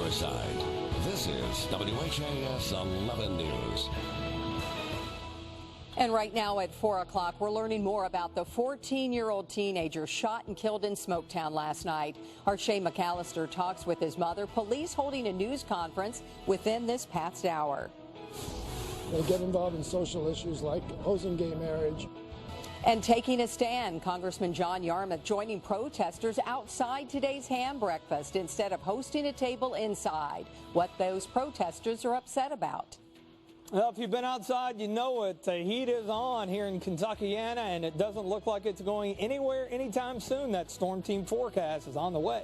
other side. This is WHAS 11 News. And right now at 4 o'clock, we're learning more about the 14-year-old teenager shot and killed in Smoketown last night. Our Shay McAllister talks with his mother. Police holding a news conference within this past hour. They get involved in social issues like opposing gay marriage. And taking a stand, Congressman John Yarmuth joining protesters outside today's ham breakfast instead of hosting a table inside. What those protesters are upset about. Well, if you've been outside, you know it. The heat is on here in Kentuckiana, and it doesn't look like it's going anywhere anytime soon. That storm team forecast is on the way.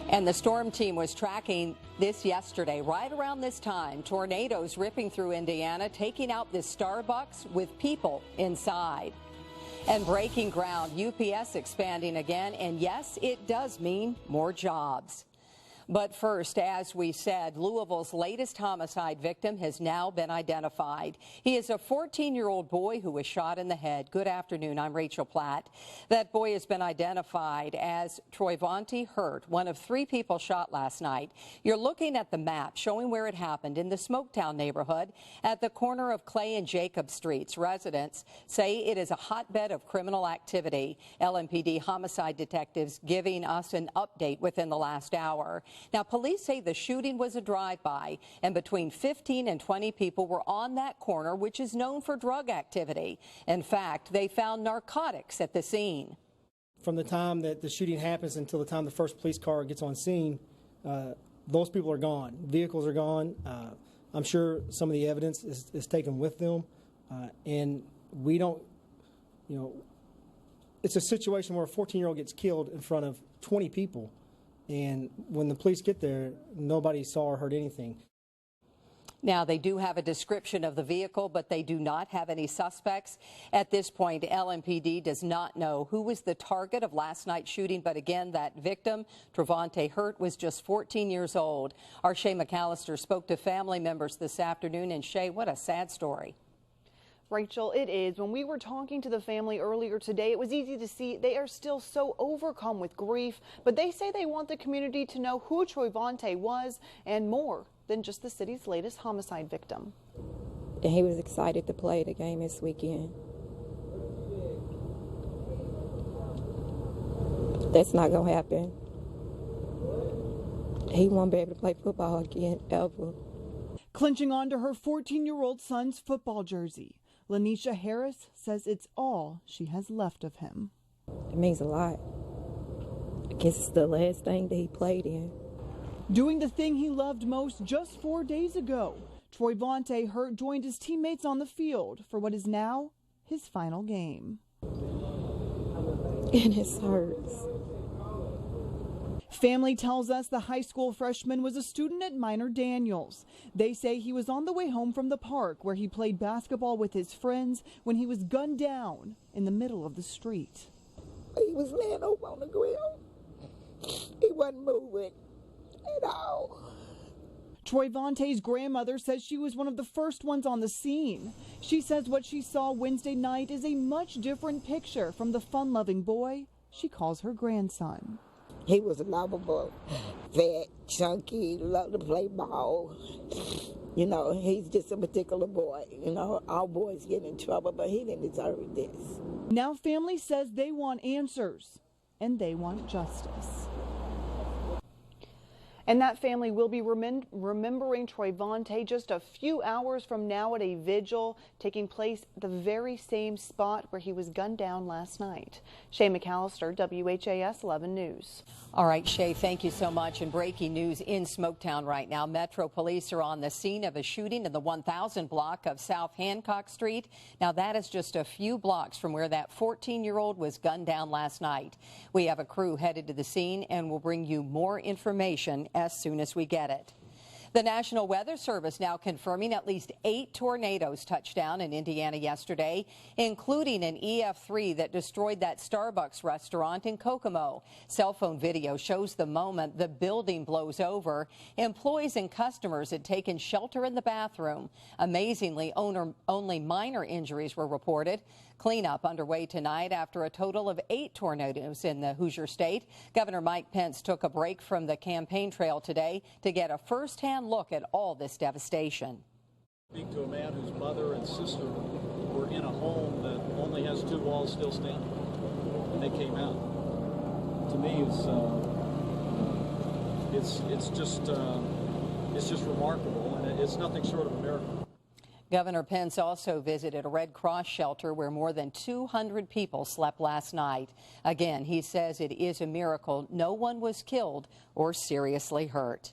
And the storm team was tracking this yesterday, right around this time. Tornadoes ripping through Indiana, taking out this Starbucks with people inside. And breaking ground, UPS expanding again, and yes, it does mean more jobs. But first, as we said, Louisville's latest homicide victim has now been identified. He is a 14-year-old boy who was shot in the head. Good afternoon, I'm Rachel Platt. That boy has been identified as Trayvonte Hurt, one of 3 people shot last night. You're looking at the map showing where it happened in the Smoketown neighborhood at the corner of Clay and Jacob Streets. Residents say it is a hotbed of criminal activity. LMPD homicide detectives giving us an update within the last hour. Now, police say the shooting was a drive-by, and between 15 and 20 people were on that corner, which is known for drug activity. In fact, they found narcotics at the scene. From the time that the shooting happens until the time the first police car gets on scene, those people are gone. Vehicles are gone. I'm sure some of the evidence is taken with them, and we don't, it's a situation where a 14-year-old gets killed in front of 20 people. And when the police get there, nobody saw or heard anything. Now, they do have a description of the vehicle, but they do not have any suspects. At this point, LMPD does not know who was the target of last night's shooting. But again, that victim, Trayvonte Hurt, was just 14 years old. Our Shay McAllister spoke to family members this afternoon. And Shay, what a sad story. Rachel, it is. When we were talking to the family earlier today, it was easy to see they are still so overcome with grief, but they say they want the community to know who Trayvonte was and more than just the city's latest homicide victim. And he was excited to play the game this weekend. That's not going to happen. He won't be able to play football again, ever. Clinching onto her 14-year-old son's football jersey, Lanisha Harris says it's all she has left of him. It means a lot. I guess it's the last thing that he played in. Doing the thing he loved most just 4 days ago, Trayvonte Hurt joined his teammates on the field for what is now his final game. And it hurts. Family tells us the high school freshman was a student at Minor Daniels. They say he was on the way home from the park where he played basketball with his friends when he was gunned down in the middle of the street. He was laying over on the ground. He wasn't moving at all. Trayvonte's grandmother says she was one of the first ones on the scene. She says what she saw Wednesday night is a much different picture from the fun-loving boy she calls her grandson. He was lovable, fat, chunky, loved to play ball. He's just a particular boy. All boys get in trouble, but he didn't deserve this. Now family says they want answers and they want justice. And that family will be remembering Trayvonte just a few hours from now at a vigil taking place at the very same spot where he was gunned down last night. Shay McAllister, WHAS 11 News. All right, Shay, thank you so much. And breaking news in Smoketown right now. Metro Police are on the scene of a shooting in the 1000 block of South Hancock Street. Now, that is just a few blocks from where that 14-year-old was gunned down last night. We have a crew headed to the scene, and we'll bring you more information as soon as we get it. The National Weather Service now confirming at least 8 tornadoes touched down in Indiana yesterday, including an EF3 that destroyed that Starbucks restaurant in Kokomo. Cell phone video shows the moment the building blows over. Employees and customers had taken shelter in the bathroom. Amazingly, only minor injuries were reported. Cleanup underway tonight after a total of 8 tornadoes in the Hoosier State. Governor Mike Pence took a break from the campaign trail today to get a first-hand look at all this devastation. Speak to a man whose mother and sister were in a home that only has 2 walls still standing, and they came out. To me, it's just remarkable, and it's nothing short of a miracle. Governor Pence also visited a Red Cross shelter where more than 200 people slept last night. Again, he says it is a miracle no one was killed or seriously hurt.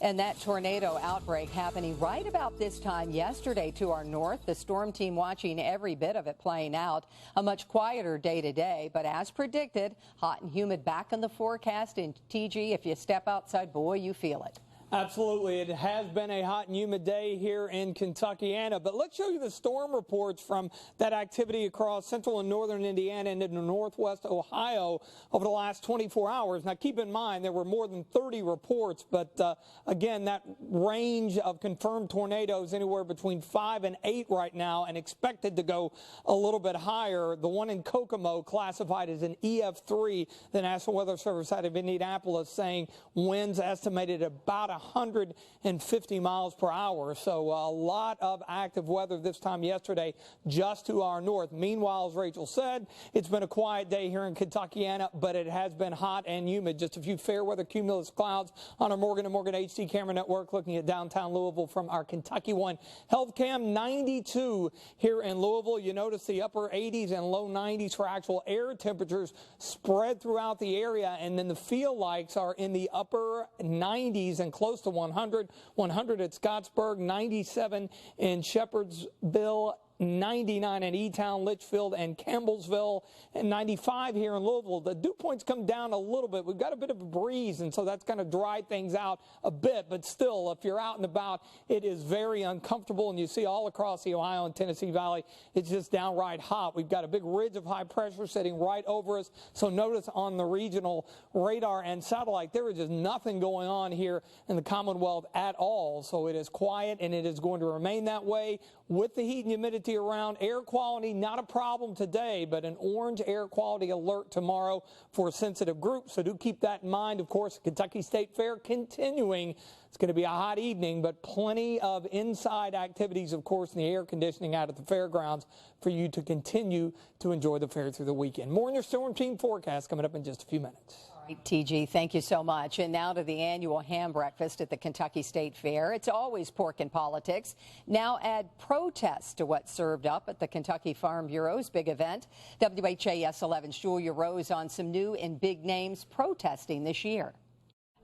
And that tornado outbreak happening right about this time yesterday to our north. The storm team watching every bit of it playing out. A much quieter day today, but as predicted, hot and humid back in the forecast. And TG, if you step outside, boy, you feel it. Absolutely. It has been a hot and humid day here in Kentuckiana, but let's show you the storm reports from that activity across central and northern Indiana and into northwest Ohio over the last 24 hours. Now, keep in mind, there were more than 30 reports, but again, that range of confirmed tornadoes anywhere between 5 and 8 right now and expected to go a little bit higher. The one in Kokomo classified as an EF3, the National Weather Service out of Indianapolis saying winds estimated about 150 miles per hour. So a lot of active weather this time yesterday just to our north. Meanwhile, as Rachel said, it's been a quiet day here in Kentuckiana, but it has been hot and humid. Just a few fair weather cumulus clouds on our Morgan & Morgan HD camera network looking at downtown Louisville from our Kentucky One Health Cam. 92 here in Louisville. You notice the upper 80s and low 90s for actual air temperatures spread throughout the area, and then the feel likes are in the upper 90s and close to 100. 100 at Scottsburg, 97 in Shepherdsville, 99 in E-Town, Litchfield, and Campbellsville, and 95 here in Louisville. The dew points come down a little bit. We've got a bit of a breeze, and so that's going to dry things out a bit. But still, if you're out and about, it is very uncomfortable, and you see all across the Ohio and Tennessee Valley, it's just downright hot. We've got a big ridge of high pressure sitting right over us, so notice on the regional radar and satellite, there is just nothing going on here in the Commonwealth at all. So it is quiet, and it is going to remain that way with the heat and humidity around. Air quality, not a problem today, but an orange air quality alert tomorrow for sensitive groups. So do keep that in mind. Of course, Kentucky State Fair continuing. It's going to be a hot evening, but plenty of inside activities, of course, in the air conditioning out at the fairgrounds for you to continue to enjoy the fair through the weekend. More in your storm team forecast coming up in just a few minutes. TG, thank you so much. And now to the annual ham breakfast at the Kentucky State Fair. It's always pork and politics. Now add protests to what's served up at the Kentucky Farm Bureau's big event. WHAS11's Julia Rose on some new and big names protesting this year.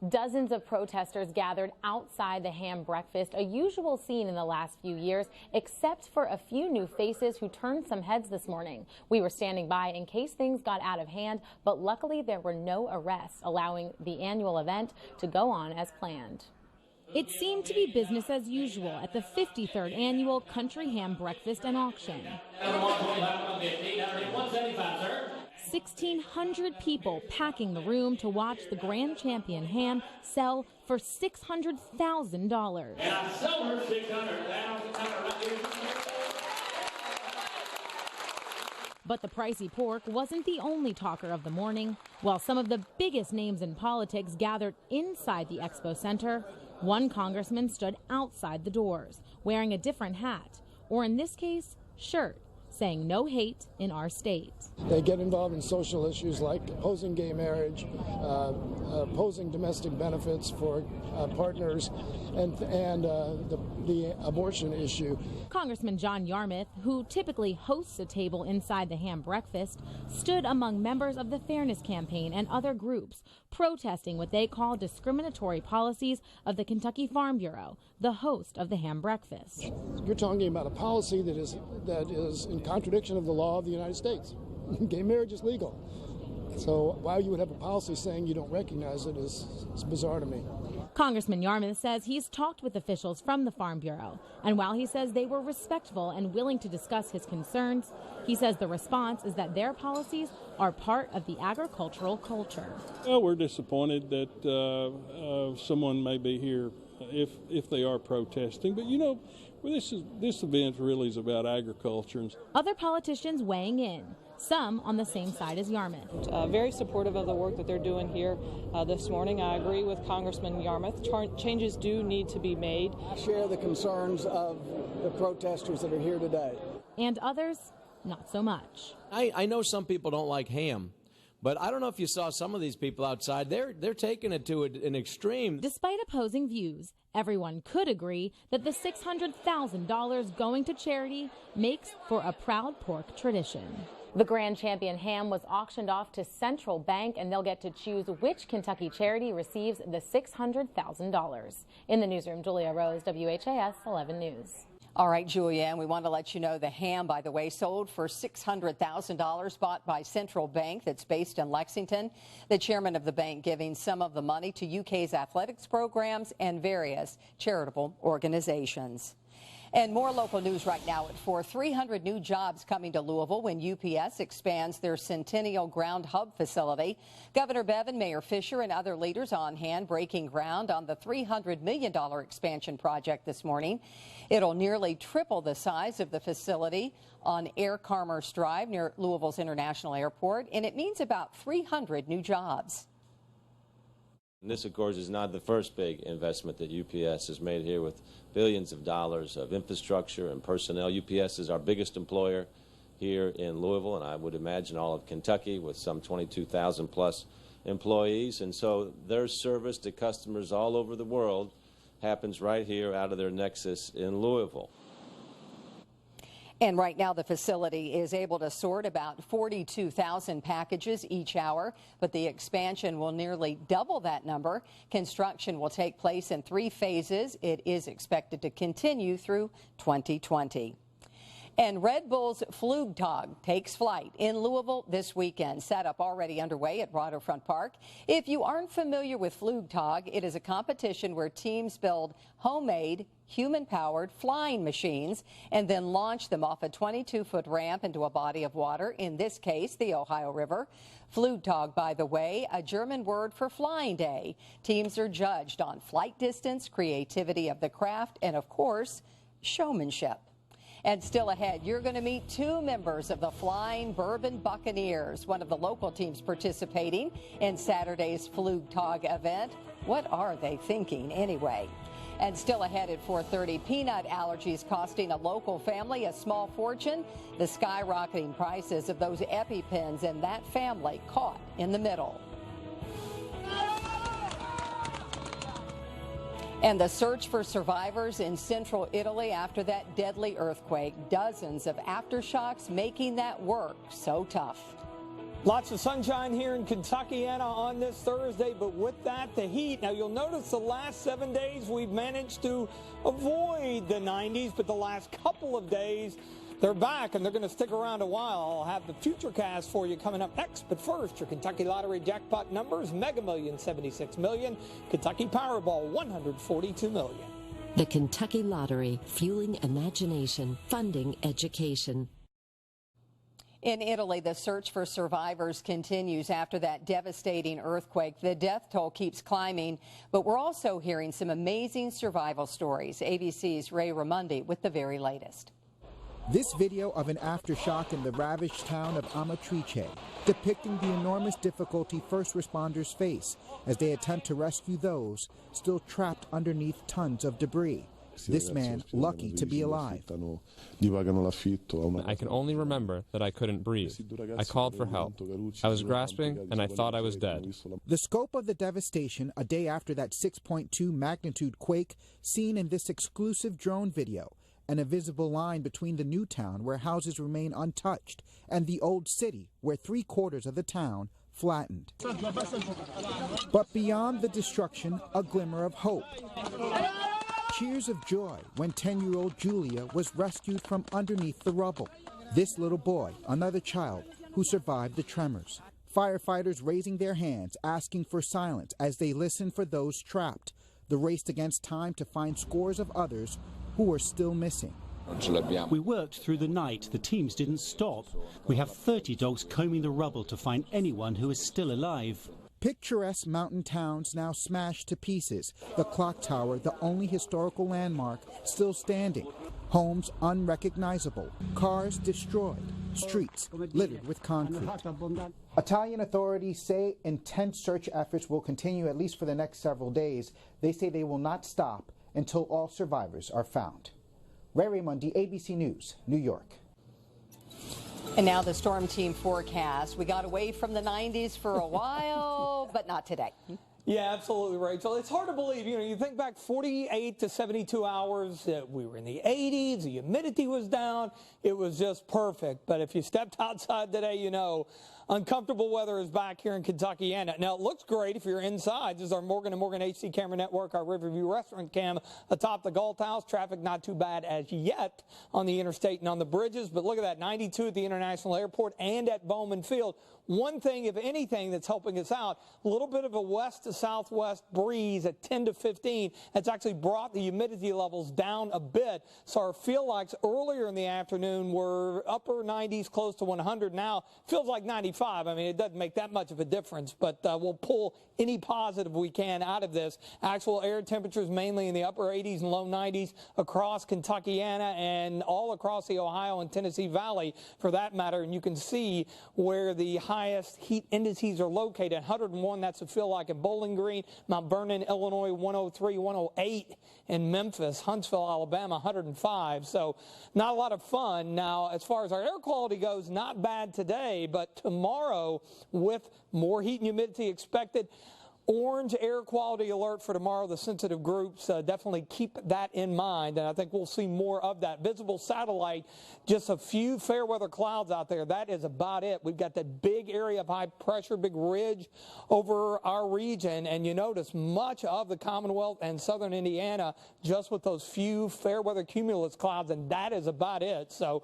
Dozens of protesters gathered outside the ham breakfast, a usual scene in the last few years, except for a few new faces who turned some heads this morning. We were standing by in case things got out of hand, but luckily there were no arrests, allowing the annual event to go on as planned. It seemed to be business as usual at the 53rd annual Country Ham Breakfast and Auction. 1,600 people packing the room to watch the grand champion ham sell for $600,000. But the pricey pork wasn't the only talker of the morning. While some of the biggest names in politics gathered inside the expo center, one congressman stood outside the doors, wearing a different hat, or in this case, shirt, saying no hate in our state. They get involved in social issues like opposing gay marriage, opposing domestic benefits for partners, and the abortion issue. Congressman John Yarmouth, who typically hosts a table inside the ham breakfast, stood among members of the Fairness Campaign and other groups protesting what they call discriminatory policies of the Kentucky Farm Bureau, the host of the ham breakfast. You're talking about a policy that is in contradiction of the law of the United States. Gay marriage is legal. So why you would have a policy saying you don't recognize it is bizarre to me. Congressman Yarmouth says he's talked with officials from the Farm Bureau, and while he says they were respectful and willing to discuss his concerns, he says the response is that their policies are part of the agricultural culture. Well, we're disappointed that someone may be here if they are protesting, but you know, Well, this event really is about agriculture. Other politicians weighing in, some on the same side as Yarmouth. Very supportive of the work that they're doing here this morning. I agree with Congressman Yarmouth. Changes do need to be made. I share the concerns of the protesters that are here today. And others, not so much. I know some people don't like ham, but I don't know if you saw some of these people outside. They're taking it to an extreme. Despite opposing views, everyone could agree that the $600,000 going to charity makes for a proud pork tradition. The Grand Champion ham was auctioned off to Central Bank, and they'll get to choose which Kentucky charity receives the $600,000. In the newsroom, Julia Rose, WHAS 11 News. All right, Julia, and we want to let you know the ham, by the way, sold for $600,000, bought by Central Bank that's based in Lexington. The chairman of the bank giving some of the money to UK's athletics programs and various charitable organizations. And more local news right now at 4. 300 new jobs coming to Louisville when UPS expands their Centennial Ground Hub facility. Governor Bevin, Mayor Fisher, and other leaders on hand breaking ground on the $300 million expansion project this morning. It'll nearly triple the size of the facility on Air Commerce Drive near Louisville's International Airport, and it means about 300 new jobs. And this, of course, is not the first big investment that UPS has made here with billions of dollars of infrastructure and personnel. UPS is our biggest employer here in Louisville, and I would imagine all of Kentucky, with some 22,000 plus employees. And so their service to customers all over the world happens right here out of their nexus in Louisville. And right now the facility is able to sort about 42,000 packages each hour, but the expansion will nearly double that number. Construction will take place in 3 phases. It is expected to continue through 2020. And Red Bull's Flugtag takes flight in Louisville this weekend. Setup already underway at Waterfront Park. If you aren't familiar with Flugtag, it is a competition where teams build homemade, human-powered flying machines and then launch them off a 22-foot ramp into a body of water, in this case, the Ohio River. Flugtag, by the way, a German word for flying day. Teams are judged on flight distance, creativity of the craft, and, of course, showmanship. And still ahead, you're going to meet 2 members of the Flying Bourbon Buccaneers, one of the local teams participating in Saturday's Flugtag event. What are they thinking anyway? And still ahead at 4:30, peanut allergies costing a local family a small fortune. The skyrocketing prices of those EpiPens and that family caught in the middle. And the search for survivors in central Italy after that deadly earthquake. Dozens of aftershocks making that work so tough. Lots of sunshine here in Kentucky, Anna, on this Thursday, but with that, the heat. Now, you'll notice the last 7 days we've managed to avoid the 90s, but the last couple of days, they're back, and they're going to stick around a while. I'll have the Futurecast for you coming up next. But first, your Kentucky Lottery jackpot numbers: Mega Millions, $76 million. Kentucky Powerball, $142 million. The Kentucky Lottery, fueling imagination, funding education. In Italy, the search for survivors continues after that devastating earthquake. The death toll keeps climbing, but we're also hearing some amazing survival stories. ABC's Ray Ramundi with the very latest. This video of an aftershock in the ravaged town of Amatrice, depicting the enormous difficulty first responders face as they attempt to rescue those still trapped underneath tons of debris. This man lucky to be alive. I can only remember that I couldn't breathe. I called for help. I was grasping and I thought I was dead. The scope of the devastation a day after that 6.2 magnitude quake seen in this exclusive drone video, and a visible line between the new town where houses remain untouched and the old city where 3/4 of the town flattened. But beyond the destruction, a glimmer of hope. Cheers of joy when 10-year-old Julia was rescued from underneath the rubble. This little boy, another child, who survived the tremors. Firefighters raising their hands, asking for silence as they listen for those trapped. The race against time to find scores of others who are still missing. We worked through the night. The teams didn't stop. We have 30 dogs combing the rubble to find anyone who is still alive. Picturesque mountain towns now smashed to pieces. The clock tower, the only historical landmark, still standing. Homes unrecognizable. Cars destroyed. Streets littered with concrete. Italian authorities say intense search efforts will continue at least for the next several days. They say they will not stop until all survivors are found. Ray Raimondi, ABC News, New York. And now the storm team forecast. We got away from the 90s for a while, but not today. Yeah, absolutely, Rachel. It's hard to believe. You know, you think back 48 to 72 hours, we were in the 80s, the humidity was down. It was just perfect. But if you stepped outside today, you know, uncomfortable weather is back here in Kentuckiana. Now, it looks great if you're inside. This is our Morgan & Morgan HD camera network, our Riverview restaurant cam atop the Galt House. Traffic not too bad as yet on the interstate and on the bridges. But look at that, 92 at the International Airport and at Bowman Field. One thing, if anything, that's helping us out, a little bit of a west to southwest breeze at 10 to 15. That's actually brought the humidity levels down a bit. So our feel likes earlier in the afternoon were upper 90s, close to 100. Now feels like 95. I mean, it doesn't make that much of a difference, but we'll pull any positive we can out of this. Actual air temperatures mainly in the upper 80s and low 90s across Kentuckiana and all across the Ohio and Tennessee Valley for that matter. And you can see where the highest heat indices are located. 101, that's a feel like in Bowling Green, Mount Vernon, Illinois, 103, 108 in Memphis, Huntsville, Alabama, 105. So not a lot of fun. Now, as far as our air quality goes, not bad today, but tomorrow with more heat and humidity expected, orange air quality alert for tomorrow. The sensitive groups definitely keep that in mind, and I think we'll see more of that. Visible satellite, just a few fair weather clouds out there. That is about it. We've got that big area of high pressure, big ridge over our region, and you notice much of the Commonwealth and southern Indiana just with those few fair weather cumulus clouds, and that is about it. So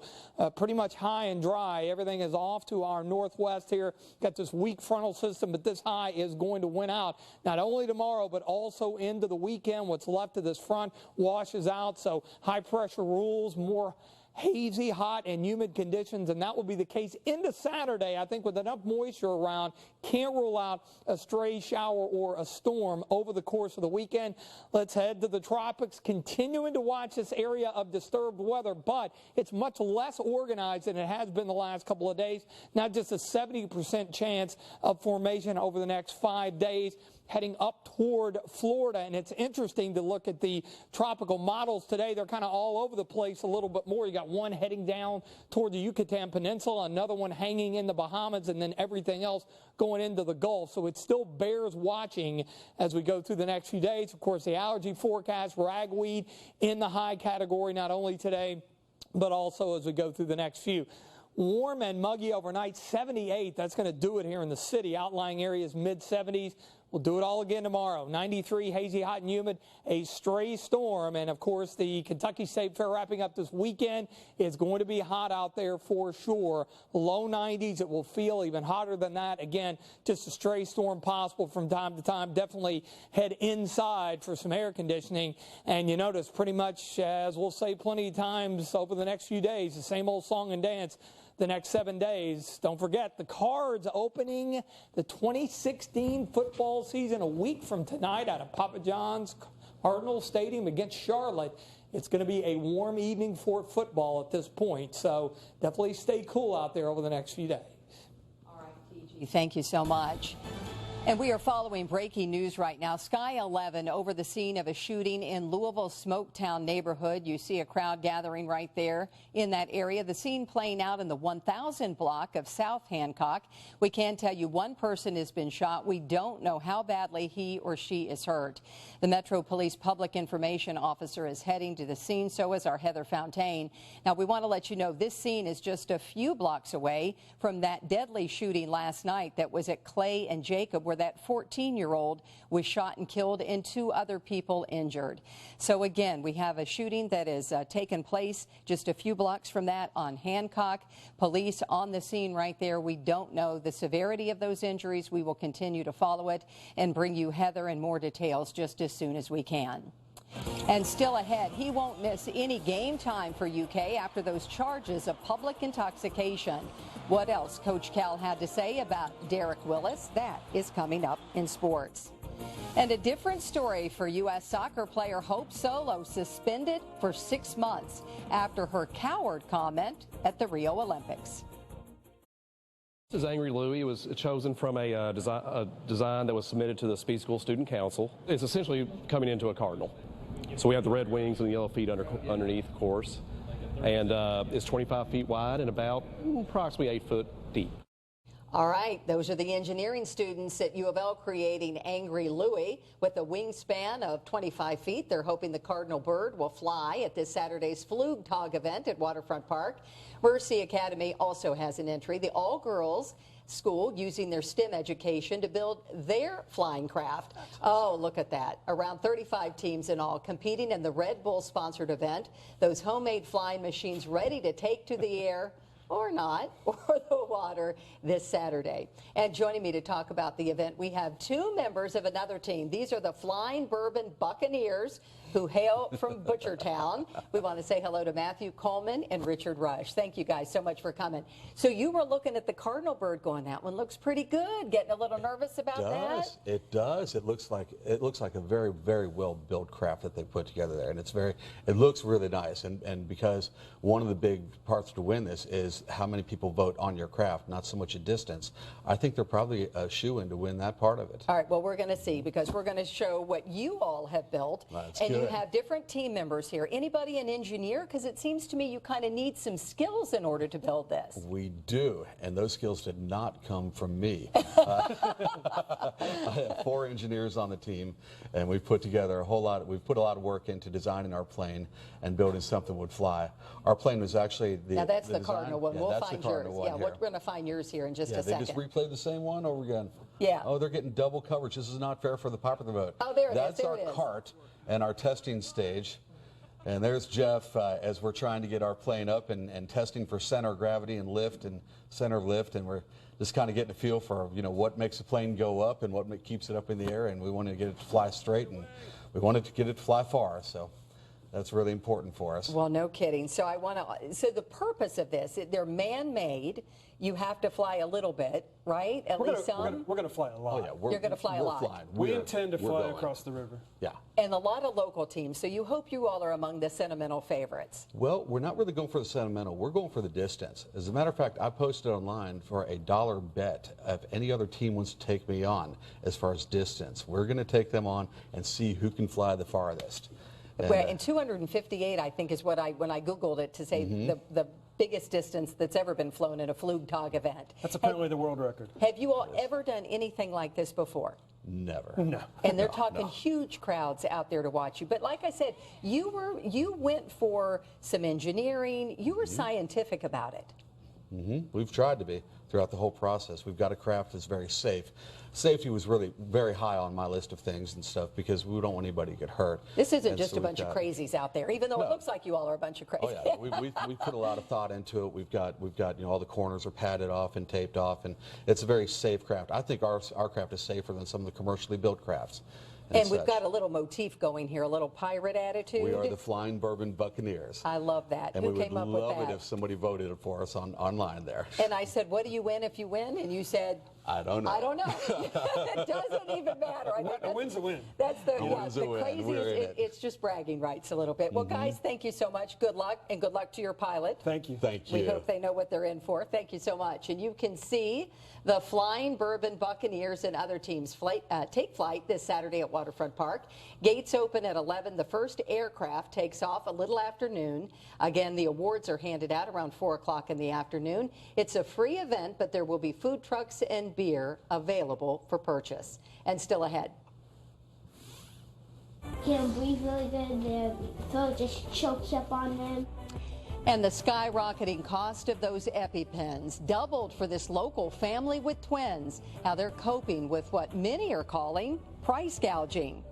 pretty much high and dry. Everything is off to our northwest here. Got this weak frontal system, but this high is going to win out. Not only tomorrow, but also into the weekend. What's left of this front washes out, so high pressure rules, more hazy, hot, and humid conditions, and that will be the case into Saturday. I think with enough moisture around, can't rule out a stray shower or a storm over the course of the weekend. Let's head to the tropics, continuing to watch this area of disturbed weather, but it's much less organized than it has been the last couple of days. Not just a 70% chance of formation over the next 5 days, heading up toward Florida. And it's interesting to look at the tropical models today. They're kind of all over the place a little bit more. You got one heading down toward the Yucatan Peninsula, another one hanging in the Bahamas, and then everything else going into the Gulf. So it still bears watching as we go through the next few days. Of course, the allergy forecast, ragweed in the high category, not only today, but also as we go through the next few. Warm and muggy overnight, 78. That's going to do it here in the city. Outlying areas, mid-70s. We'll do it all again tomorrow. 93, hazy, hot, and humid, a stray storm. And, of course, the Kentucky State Fair wrapping up this weekend. It's going to be hot out there for sure. Low 90s. It will feel even hotter than that. Again, just a stray storm possible from time to time. Definitely head inside for some air conditioning. And you notice pretty much, as we'll say plenty of times over the next few days, the same old song and dance. The next 7 days. Don't forget, the Cards opening the 2016 football season a week from tonight out of Papa John's Cardinal Stadium against Charlotte. It's going to be a warm evening for football at this point, so definitely stay cool out there over the next few days. All right, Gigi, thank you so much. And we are following breaking news right now. Sky 11 over the scene of a shooting in Louisville Smoketown neighborhood. You see a crowd gathering right there in that area. The scene playing out in the 1000 block of South Hancock. We can tell you one person has been shot. We don't know how badly he or she is hurt. The Metro Police Public Information Officer is heading to the scene. So is our Heather Fountain. Now, we want to let you know this scene is just a few blocks away from that deadly shooting last night that was at Clay and Jacob, where that 14-year-old was shot and killed and 2 other people injured. So again, we have a shooting that has taken place just a few blocks from that on Hancock. Police on the scene right there. We don't know the severity of those injuries. We will continue to follow it and bring you Heather and more details just as soon as we can. And still ahead, he won't miss any game time for UK after those charges of public intoxication. What else Coach Cal had to say about Derek Willis, that is coming up in sports. And a different story for U.S. soccer player Hope Solo, suspended for 6 months after her coward comment at the Rio Olympics. This is Angry Louie. It was chosen from a design that was submitted to the Speed School Student Council. It's essentially coming into a cardinal. So we have the red wings and the yellow feet underneath, of course. And it's 25 feet wide and about approximately 8 foot deep. All right, those are the engineering students at U of L creating Angry Louie with a wingspan of 25 feet. They're hoping the cardinal bird will fly at this Saturday's Flugtag event at Waterfront Park. Mercy Academy also has an entry. The all-girls school using their STEM education to build their flying craft. Oh, look at that. Around 35 teams in all competing in the Red Bull-sponsored event. Those homemade flying machines ready to take to the air or not, or the water this Saturday. And joining me to talk about the event, we have two members of another team. These are the Flying Bourbon Buccaneers, who hail from Butchertown. We want to say hello to Matthew Coleman and Richard Rush. Thank you guys so much for coming. So you were looking at the cardinal bird going, that one looks pretty good. Getting a little nervous about that? It does. It looks like a very, very well built craft that they put together there, and it looks really nice. And because one of the big parts to win this is how many people vote on your craft, not so much a distance. I think they're probably a shoe-in to win that part of it. All right. Well, we're going to see, because we're going to show what you all have built. That's and good. You have different team members here. Anybody an engineer? Because it seems to me you kind of need some skills in order to build this. We do, and those skills did not come from me. I have 4 engineers on the team, and we've put together a whole lot. We've put a lot of work into designing our plane and building something that would fly. Our plane was actually now that's the Cardinal one. Yeah, we'll that's find the Cardinal yours. one Yeah, here. we're going to find yours here in just a they second. just replayed the same one over again. Yeah. Oh, they're getting double coverage. This is not fair for the popular vote. Oh, there it is. That's There our it is. cart and our testing stage. And there's Jeff as we're trying to get our plane up and testing for center of gravity and lift and center of lift, and we're just kind of getting a feel for what makes a plane go up and what keeps it up in the air, and we want to get it to fly straight, and we wanted to get it to fly far, so that's really important for us. Well, no kidding. So so the purpose of this, they're man-made. You have to fly a little bit, right? At least some. We're going to fly a lot. Oh, yeah, You're going to fly a lot. Flying. We intend to fly going. across the river. Yeah. And a lot of local teams. So you hope you all are among the sentimental favorites. Well, we're not really going for the sentimental. We're going for the distance. As a matter of fact, I posted online for a $1 bet if any other team wants to take me on as far as distance. We're going to take them on and see who can fly the farthest. And 258, I think, is what when I Googled it to say the biggest distance that's ever been flown in a Flugtag event. That's apparently the world record. Have you all ever done anything like this before? Never. No. And they're talking huge crowds out there to watch you. But like I said, you went for some engineering. You were scientific about it. We've tried to be throughout the whole process. We've got a craft that's very safe. Safety was really very high on my list of things and stuff because we don't want anybody to get hurt. This isn't just a bunch of crazies out there, even though it looks like you all are a bunch of crazy. Oh yeah, we put a lot of thought into it. We've got all the corners are padded off and taped off, and it's a very safe craft. I think our craft is safer than some of the commercially built crafts. And we've got a little motif going here, a little pirate attitude. We are the Flying Bourbon Buccaneers. I love that. And Who we would came up with love that? it if somebody voted for us online there. And I said, what do you win if you win? And you said, I don't know. I don't know. It doesn't even matter. A win's a win. That's the win. craziest. It's just bragging rights a little bit. Well, guys, thank you so much. Good luck, and good luck to your pilot. Thank you. Thank you. We hope they know what they're in for. Thank you so much. And you can see the Flying Bourbon Buccaneers and other teams take flight this Saturday at Waterfront Park. Gates open at 11. The first aircraft takes off a little after noon. Again, the awards are handed out around 4 o'clock in the afternoon. It's a free event, but there will be food trucks and beer available for purchase. And still ahead. Can't breathe really good. Their throat just chokes up on them. And the skyrocketing cost of those EpiPens doubled for this local family with twins. How they're coping with what many are calling price gouging.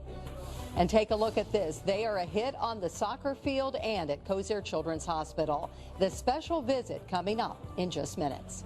And take a look at this. They are a hit on the soccer field and at Kozer Children's Hospital. The special visit coming up in just minutes.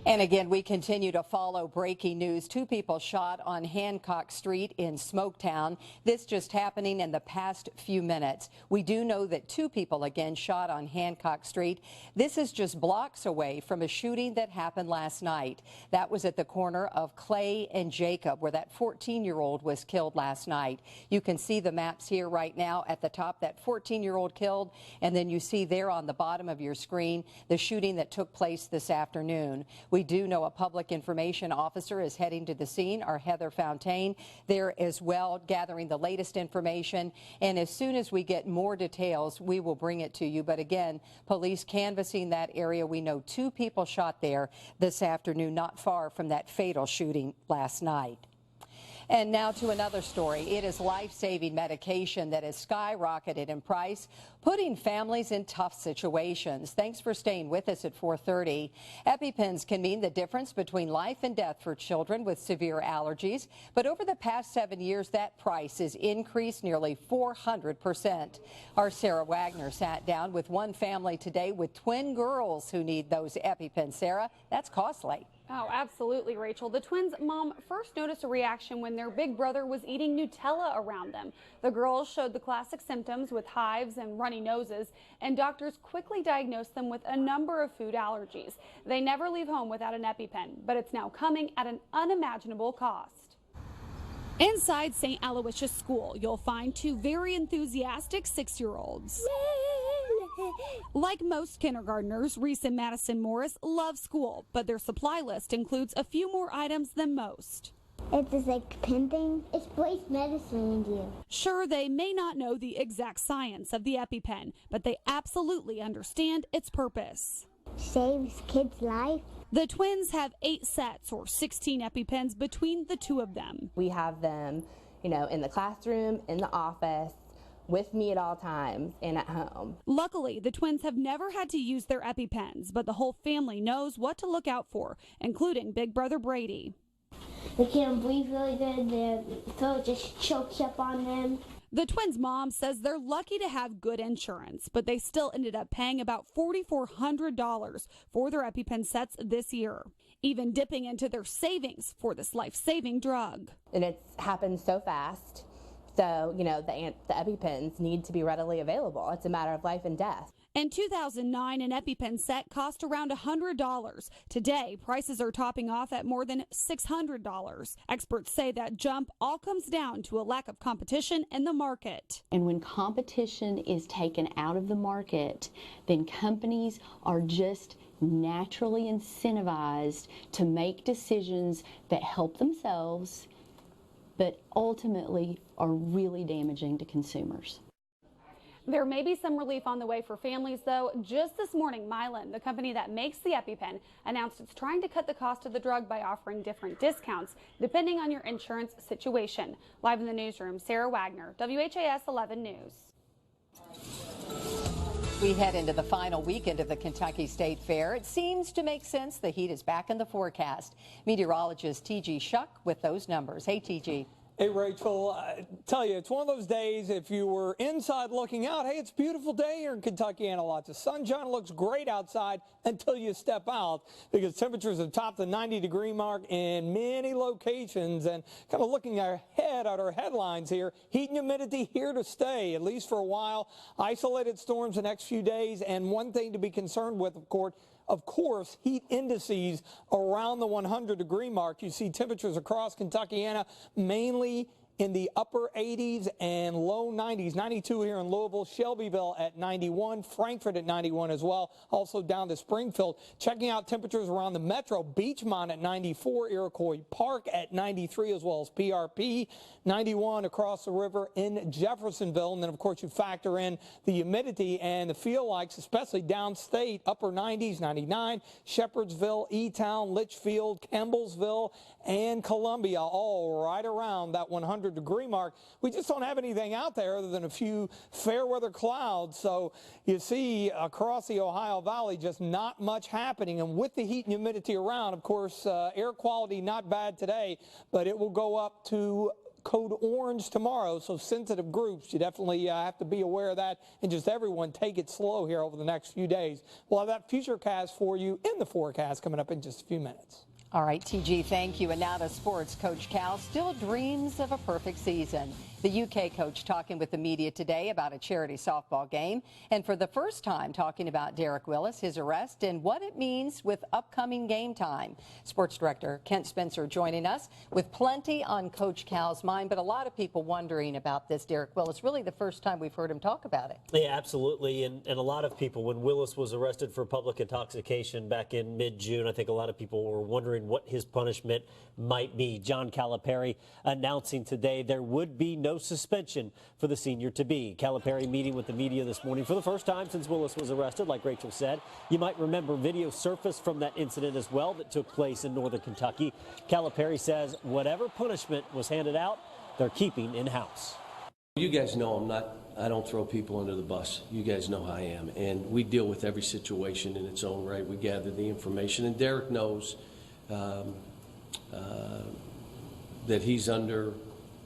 And again, we continue to follow breaking news. 2 people shot on Hancock Street in Smoketown. This just happening in the past few minutes. We do know that 2 people again shot on Hancock Street. This is just blocks away from a shooting that happened last night. That was at the corner of Clay and Jacob, where that 14-year-old was killed last night. You can see the maps here right now at the top, that 14-year-old killed, and then you see there on the bottom of your screen the shooting that took place this afternoon. We do know a public information officer is heading to the scene, our Heather Fontaine, there as well, gathering the latest information. And as soon as we get more details, we will bring it to you. But again, police canvassing that area. We know 2 people shot there this afternoon, not far from that fatal shooting last night. And now to another story. It is life-saving medication that has skyrocketed in price, putting families in tough situations. Thanks for staying with us at 4:30. EpiPens can mean the difference between life and death for children with severe allergies. But over the past 7 years, that price has increased nearly 400%. Our Sarah Wagner sat down with one family today with twin girls who need those EpiPens. Sarah, that's costly. Oh, absolutely, Rachel. The twins' mom first noticed a reaction when their big brother was eating Nutella around them. The girls showed the classic symptoms with hives and runny noses, and doctors quickly diagnosed them with a number of food allergies. They never leave home without an EpiPen, but it's now coming at an unimaginable cost. Inside St. Aloysius School, you'll find 2 very enthusiastic 6-year-olds. Like most kindergartners, Reese and Madison Morris love school, but their supply list includes a few more items than most. It's this like pen thing. It's placed medicine in you. Sure, they may not know the exact science of the EpiPen, but they absolutely understand its purpose. Saves kids' life. The twins have 8 sets or 16 EpiPens between the 2 of them. We have them, in the classroom, in the office, with me at all times, and at home. Luckily, the twins have never had to use their EpiPens, but the whole family knows what to look out for, including big brother Brady. They can't breathe really good. Their throat just chokes up on them. The twins' mom says they're lucky to have good insurance, but they still ended up paying about $4,400 for their EpiPen sets this year, even dipping into their savings for this life-saving drug. And it's happened so fast. So, the EpiPens need to be readily available. It's a matter of life and death. In 2009, an EpiPen set cost around $100. Today, prices are topping off at more than $600. Experts say that jump all comes down to a lack of competition in the market. And when competition is taken out of the market, then companies are just naturally incentivized to make decisions that help themselves, but ultimately are really damaging to consumers. There may be some relief on the way for families, though. Just this morning, Mylan, the company that makes the EpiPen, announced it's trying to cut the cost of the drug by offering different discounts depending on your insurance situation. Live in the newsroom, Sarah Wagner, WHAS 11 News. We head into the final weekend of the Kentucky State Fair. It seems to make sense. The heat is back in the forecast. Meteorologist T.G. Shuck with those numbers. Hey, T.G. Hey, Rachel, I tell you, it's one of those days, if you were inside looking out, hey, it's a beautiful day here in Kentucky and lots of sunshine. Looks great outside until you step out, because temperatures have topped the 90-degree mark in many locations. And kind of looking ahead at our headlines here, heat and humidity here to stay, at least for a while. Isolated storms the next few days, and one thing to be concerned with, of course, heat indices around the 100-degree mark. You see temperatures across Kentuckiana, mainly in the upper 80s and low 90s. 92 here in Louisville, Shelbyville at 91, Frankfort at 91 as well. Also down to Springfield. Checking out temperatures around the metro, Beachmont at 94, Iroquois Park at 93, as well as PRP, 91 across the river in Jeffersonville. And then, of course, you factor in the humidity and the feel likes, especially downstate, upper 90s, 99, Shepherdsville, E-Town, Litchfield, Campbellsville, and Columbia, all right around that 100-degree mark. We just don't have anything out there other than a few fair weather clouds. So you see across the Ohio Valley just not much happening. And with the heat and humidity around, of course, air quality not bad today, but it will go up to code orange tomorrow, so sensitive groups, you definitely have to be aware of that, and just everyone take it slow here over the next few days. We'll have that futurecast for you in the forecast coming up in just a few minutes. All right, TG, thank you. And now to sports. Coach Cal still dreams of a perfect season. The UK coach talking with the media today about a charity softball game, and for the first time talking about Derek Willis, his arrest, and what it means with upcoming game time. Sports director Kent Spencer joining us with plenty on Coach Cal's mind, but a lot of people wondering about this Derek Willis. Really the first time we've heard him talk about it. Yeah, absolutely. And a lot of people, when Willis was arrested for public intoxication back in mid-June, I think a lot of people were wondering what his punishment might be. John Calipari announcing today there would be no suspension for the senior-to-be. Calipari meeting with the media this morning for the first time since Willis was arrested, like Rachel said. You might remember video surfaced from that incident as well that took place in northern Kentucky. Calipari says whatever punishment was handed out, they're keeping in-house. You guys know I don't throw people under the bus. You guys know how I am. And we deal with every situation in its own right. We gather the information. And Derek knows that he's under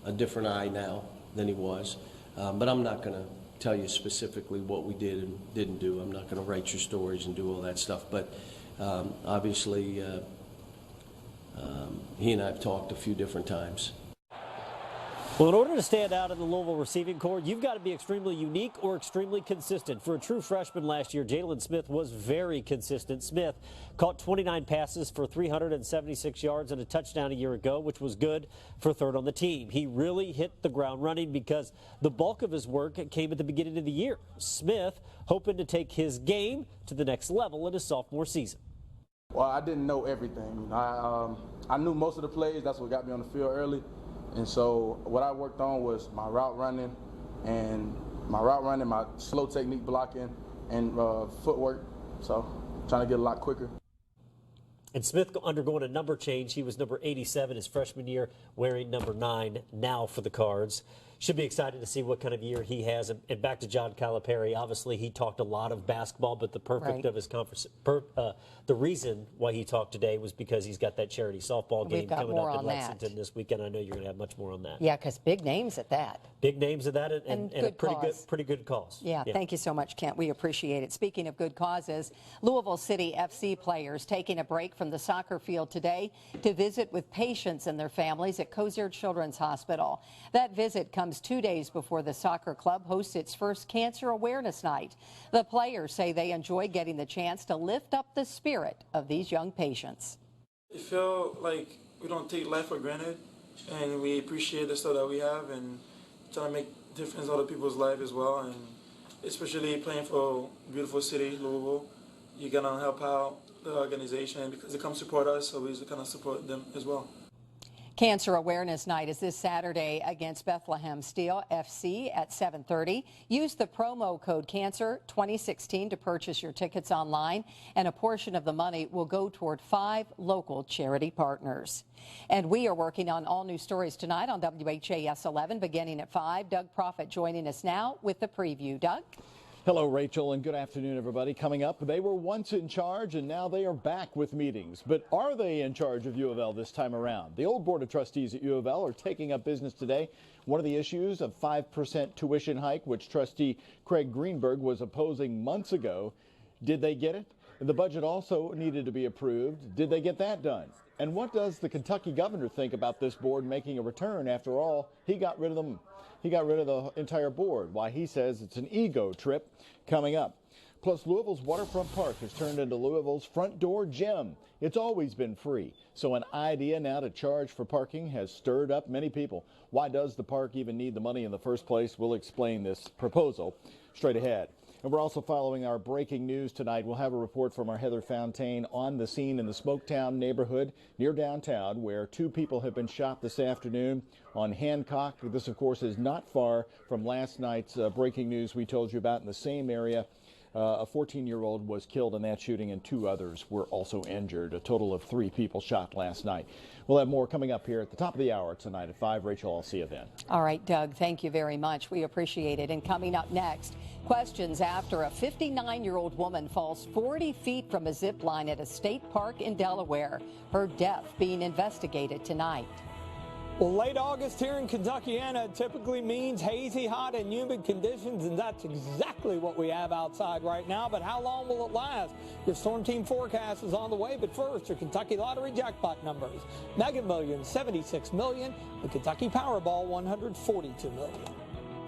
a different eye now than he was. But I'm not going to tell you specifically what we did and didn't do. I'm not going to write your stories and do all that stuff. But obviously, he and I have talked a few different times. Well, in order to stand out in the Louisville receiving corps, you've got to be extremely unique or extremely consistent. For a true freshman last year, Jalen Smith was very consistent. Smith caught 29 passes for 376 yards and a touchdown a year ago, which was good for third on the team. He really hit the ground running because the bulk of his work came at the beginning of the year. Smith hoping to take his game to the next level in his sophomore season. Well, I didn't know everything. I knew most of the plays. That's what got me on the field early. And so what I worked on was my route running, my slow technique blocking, and footwork. So trying to get a lot quicker. And Smith undergoing a number change. He was number 87 his freshman year, wearing number 9 now for the Cards. Should be excited to see what kind of year he has. And back to John Calipari. Obviously, he talked a lot of basketball, but the perfect of his conference, the reason why he talked today was because he's got that charity softball game coming up in Lexington this weekend. I know you're going to have much more on that. Yeah, because big names at that. Big names at that, and a pretty good cause. Yeah, thank you so much, Kent. We appreciate it. Speaking of good causes, Louisville City FC players taking a break from the soccer field today to visit with patients and their families at Cozier Children's Hospital. That visit comes 2 days before the soccer club hosts its first Cancer Awareness Night. The players say they enjoy getting the chance to lift up the spirit of these young patients. I feel like we don't take life for granted, and we appreciate the stuff that we have and try to make a difference in other people's lives as well. And especially playing for a beautiful city, Louisville, you're going to help out the organization because they come support us, so we kind of support them as well. Cancer Awareness Night is this Saturday against Bethlehem Steel FC at 7:30. Use the promo code CANCER 2016 to purchase your tickets online, and a portion of the money will go toward 5 local charity partners. And we are working on all new stories tonight on WHAS 11 beginning at 5. Doug Proffitt joining us now with the preview. Doug? Hello, Rachel, and good afternoon, everybody. Coming up, they were once in charge, and now they are back with meetings. But are they in charge of U of L this time around? The old Board of Trustees at U of L are taking up business today. One of the issues, a 5% tuition hike, which trustee Craig Greenberg was opposing months ago. Did they get it? The budget also needed to be approved. Did they get that done? And what does the Kentucky governor think about this board making a return? After all, he got rid of them. He got rid of the entire board. Why he says it's an ego trip coming up. Plus, Louisville's waterfront park has turned into Louisville's front door gym. It's always been free. So an idea now to charge for parking has stirred up many people. Why does the park even need the money in the first place? We'll explain this proposal straight ahead. And we're also following our breaking news tonight. We'll have a report from our Heather Fontaine on the scene in the Smoketown neighborhood near downtown, where 2 people have been shot this afternoon on Hancock. This, of course, is not far from last night's breaking news we told you about in the same area. A 14-year-old was killed in that shooting, and 2 others were also injured. A total of 3 people shot last night. We'll have more coming up here at the top of the hour tonight at 5. Rachel, I'll see you then. All right, Doug, thank you very much. We appreciate it. And coming up next, questions after a 59-year-old woman falls 40 feet from a zip line at a state park in Delaware. Her death being investigated tonight. Well, late August here in Kentuckiana typically means hazy, hot, and humid conditions, and that's exactly what we have outside right now. But how long will it last? Your Storm Team forecast is on the way, but first, your Kentucky Lottery jackpot numbers. Mega Millions, $76 million. The Kentucky Powerball, $142 million.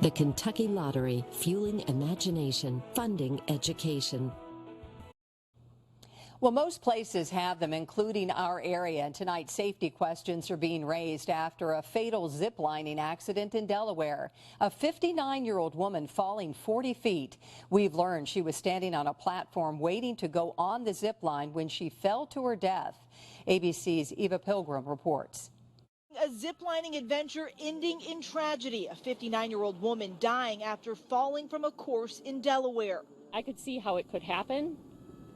The Kentucky Lottery, fueling imagination, funding education. Well, most places have them, including our area. And tonight, safety questions are being raised after a fatal zip-lining accident in Delaware. A 59-year-old woman falling 40 feet. We've learned she was standing on a platform waiting to go on the zip line when she fell to her death. ABC's Eva Pilgrim reports. A ziplining adventure ending in tragedy. A 59-year-old woman dying after falling from a course in Delaware. I could see how it could happen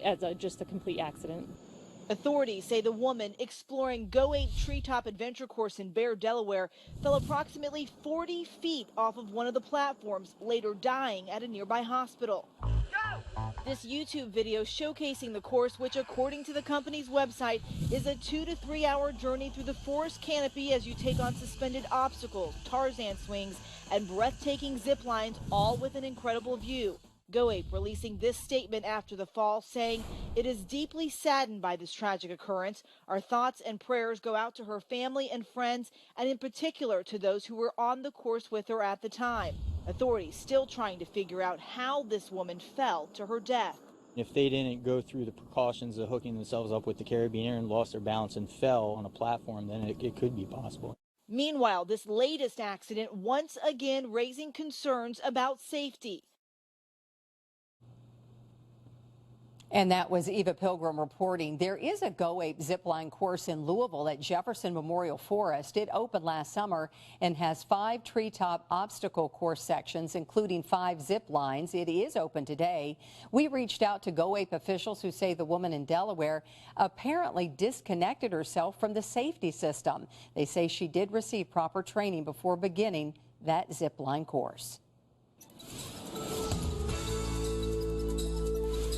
as just a complete accident. Authorities say the woman exploring Go 8 treetop adventure course in Bear, Delaware, fell approximately 40 feet off of one of the platforms, later dying at a nearby hospital. This YouTube video showcasing the course, which according to the company's website is a 2 to 3 hour journey through the forest canopy as you take on suspended obstacles, Tarzan swings, and breathtaking zip lines, all with an incredible view. Go 8 releasing this statement after the fall, saying it is deeply saddened by this tragic occurrence. Our thoughts and prayers go out to her family and friends, and in particular to those who were on the course with her at the time. Authorities still trying to figure out how this woman fell to her death. If they didn't go through the precautions of hooking themselves up with the carabiner and lost their balance and fell on a platform, then it could be possible. Meanwhile, this latest accident once again raising concerns about safety. And that was Eva Pilgrim reporting. There is a Go 8 zipline course in Louisville at Jefferson Memorial Forest. It opened last summer and has 5 treetop obstacle course sections, including 5 zip lines. It is open today. We reached out to Go 8 officials who say the woman in Delaware apparently disconnected herself from the safety system. They say she did receive proper training before beginning that zipline course.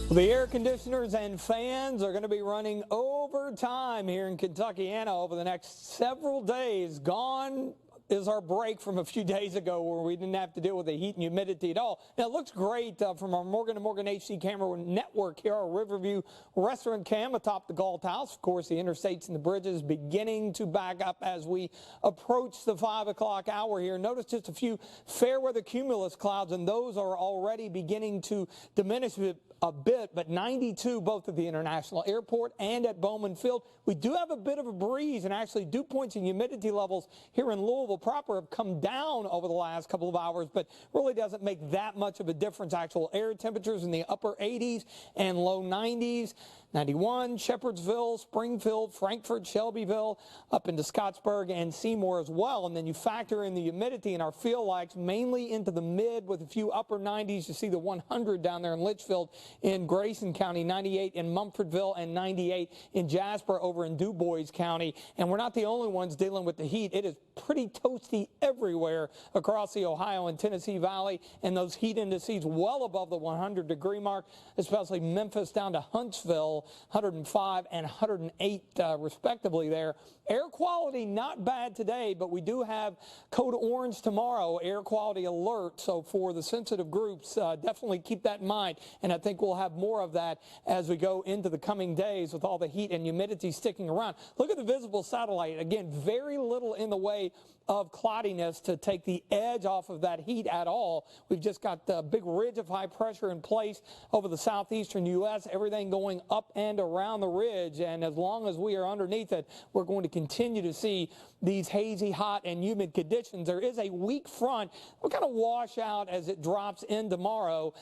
The air conditioners and fans are going to be running overtime here in Kentuckiana over the next several days. Gone is our break from a few days ago where we didn't have to deal with the heat and humidity at all. Now, it looks great from our Morgan & Morgan HD camera network here, our Riverview restaurant cam atop the Galt House. Of course, the interstates and the bridges beginning to back up as we approach the 5 o'clock hour here. Notice just a few fair weather cumulus clouds, and those are already beginning to diminish a bit, but 92 both at the International Airport and at Bowman Field. We do have a bit of a breeze, and actually dew points and humidity levels here in Louisville proper have come down over the last couple of hours, but really doesn't make that much of a difference. Actual air temperatures in the upper 80s and low 90s. 91, Shepherdsville, Springfield, Frankfort, Shelbyville, up into Scottsburg and Seymour as well. And then you factor in the humidity in our feel likes, mainly into the mid with a few upper 90s. You see the 100 down there in Litchfield in Grayson County, 98 in Mumfordville, and 98 in Jasper over in Du Bois County. And we're not the only ones dealing with the heat. It is pretty toasty everywhere across the Ohio and Tennessee Valley, and those heat indices well above the 100-degree mark, especially Memphis down to Huntsville, 105 and 108 respectively there. Air quality not bad today, but we do have code orange tomorrow, air quality alert. So for the sensitive groups, definitely keep that in mind. And I think we'll have more of that as we go into the coming days with all the heat and humidity sticking around. Look at the visible satellite. Again, very little in the way of cloudiness to take the edge off of that heat at all. We've just got a big ridge of high pressure in place over the southeastern U.S., everything going up and around the ridge. And as long as we are underneath it, we're going to continue to see these hazy, hot, and humid conditions. There is a weak front. We'll kind of wash out as it drops in tomorrow.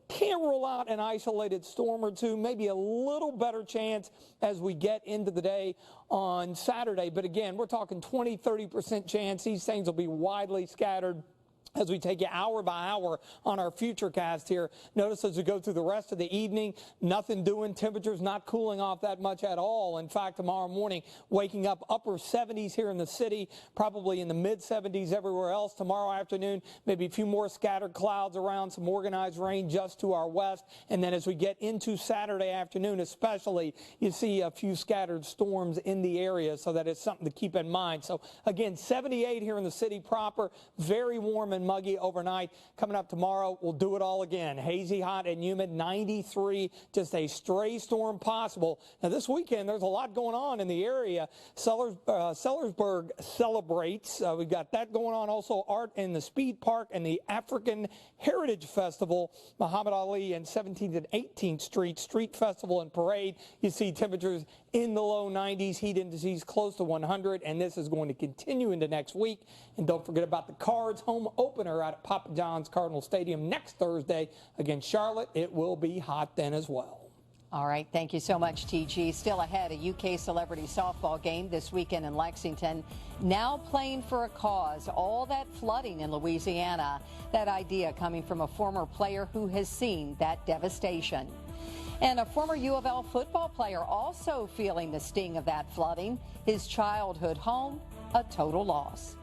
Can't rule out an isolated storm or two, maybe a little better chance as we get into the day on Saturday. But again, we're talking 20-30% chance. These things will be widely scattered as we take you hour by hour on our Futurecast here. Notice as we go through the rest of the evening, nothing doing. Temperatures not cooling off that much at all. In fact, tomorrow morning, waking up upper 70s here in the city, probably in the mid 70s everywhere else. Tomorrow afternoon, maybe a few more scattered clouds around, some organized rain just to our west. And then as we get into Saturday afternoon especially, you see a few scattered storms in the area, so that is something to keep in mind. So again, 78 here in the city proper, very warm and muggy overnight. Coming up tomorrow, we'll do it all again. Hazy, hot, and humid, 93, just a stray storm possible. Now this weekend, there's a lot going on in the area. Sellersburg celebrates. We've got that going on. Also art in the Speed Park and the African Heritage Festival, Muhammad Ali and 17th and 18th Street Festival and Parade. You see temperatures in the low 90s, heat indices close to 100, and this is going to continue into next week. And don't forget about the Cards home opener out at Papa John's Cardinal Stadium next Thursday against Charlotte. It will be hot then as well. All right, thank you so much, TG. Still ahead, a UK celebrity softball game this weekend in Lexington. Now playing for a cause. All that flooding in Louisiana. That idea coming from a former player who has seen that devastation. And a former U of L football player also feeling the sting of that flooding. His childhood home, a total loss.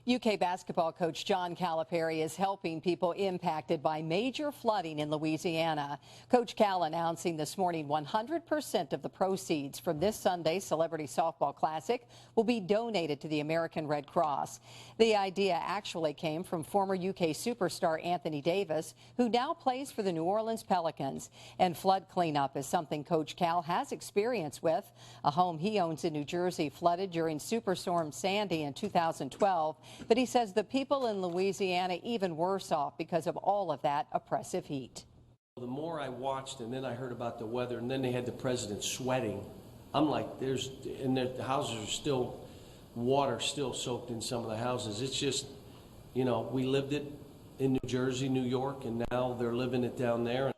UK basketball coach John Calipari is helping people impacted by major flooding in Louisiana. Coach Cal announcing this morning 100% of the proceeds from this Sunday's Celebrity Softball Classic will be donated to the American Red Cross. The idea actually came from former UK superstar Anthony Davis, who now plays for the New Orleans Pelicans. And flood cleanup is something Coach Cal has experience with. A home he owns in New Jersey flooded during Superstorm Sandy in 2012. But he says the people in Louisiana even worse off because of all of that oppressive heat. The more I watched, and then I heard about the weather, and then they had the president sweating. I'm like, and the houses are still, water still soaked in some of the houses. It's just, you know, we lived it in New Jersey, New York, and now they're living it down there.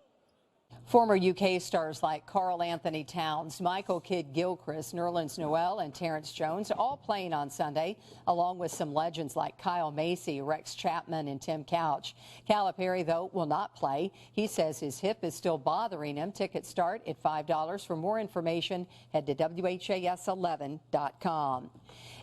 Former UK stars like Carl Anthony Towns, Michael Kidd-Gilchrist, Nerlens Noel, and Terrence Jones all playing on Sunday, along with some legends like Kyle Macy, Rex Chapman, and Tim Couch. Calipari, though, will not play. He says his hip is still bothering him. Tickets start at $5. For more information, head to WHAS11.com.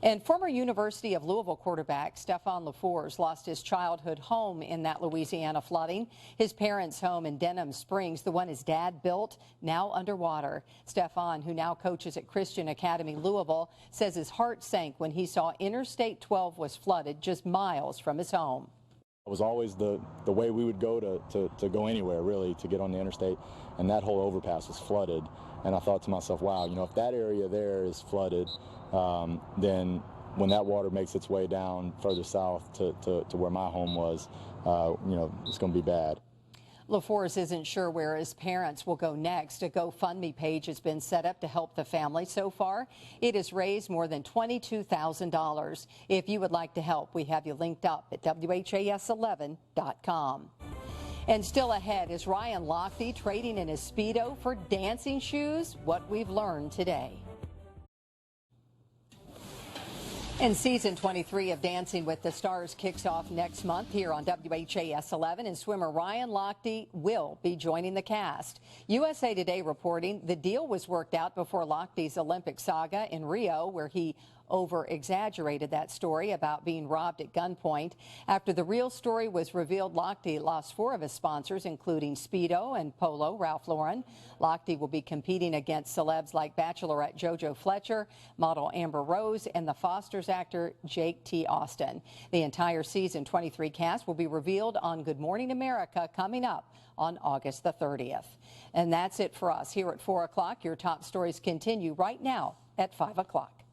And former University of Louisville quarterback Stephon LaFours lost his childhood home in that Louisiana flooding. His parents' home in Denham Springs, the one his dad built, now underwater. Stephon, who now coaches at Christian Academy Louisville, says his heart sank when he saw Interstate 12 was flooded just miles from his home. It was always the way we would go to go anywhere, really, to get on the interstate, and that whole overpass was flooded. And I thought to myself, wow, you know, if that area there is flooded, then when that water makes its way down further south to where my home was, you know, it's going to be bad. LaFours isn't sure where his parents will go next. A GoFundMe page has been set up to help the family. So far, it has raised more than $22,000. If you would like to help, we have you linked up at WHAS11.com. And still ahead is Ryan Lochte trading in his Speedo for dancing shoes. What we've learned today. And season 23 of Dancing with the Stars kicks off next month here on WHAS 11, and swimmer Ryan Lochte will be joining the cast. USA Today reporting the deal was worked out before Lochte's Olympic saga in Rio, where he over-exaggerated that story about being robbed at gunpoint. After the real story was revealed, Lochte lost 4 of his sponsors, including Speedo and Polo Ralph Lauren. Lochte will be competing against celebs like Bachelorette JoJo Fletcher, model Amber Rose, and the Fosters actor Jake T. Austin. The entire season 23 cast will be revealed on Good Morning America coming up on August the 30th. And that's it for us here at 4 o'clock. Your top stories continue right now at 5 o'clock.